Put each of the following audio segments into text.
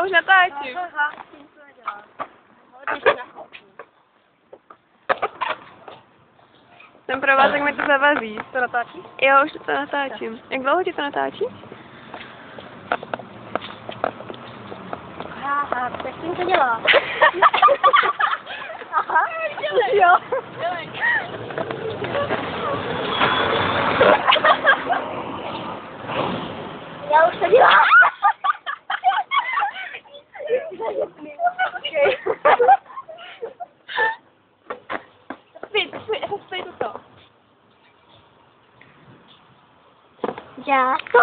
už natáčím. Ten provázek mi to zavazí. To natáčíš? Jo, už to natáčím. Jak dlouho ti to natáčí? Aha, tak tím to dělá. Aha, dělej. Jo. Dělej. Já už to dělám. Spěj to. Dělko.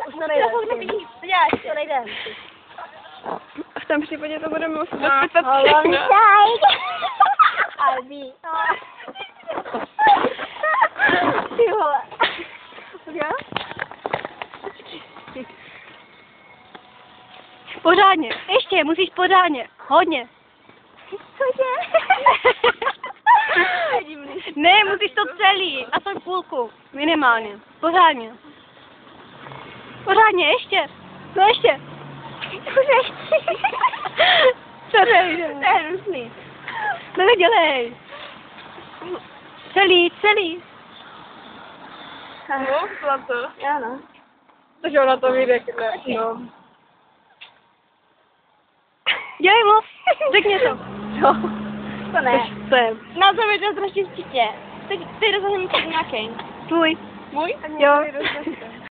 Už to nejde. To nejde. V tom případě to budeme muset No, rozpitvat všechno. Albi. Ty vole. Pořádně. Ještě, musíš pořádně. Hodně. Cože? Ne, musíš to celý. Aspoň půlku. Minimálně. Pořádně. Pořádně, ještě. No ještě. Co nejde? To je hrozný. No nedělej. Celý. No, zlato. Ano. Takže ona to vyřekne. No. Dělej mu. Řekni to. Jo. To ne. Jsem. Na to mi to strašně cítě. Teď rozhodně nějaký. Tvůj. Můj? Jo.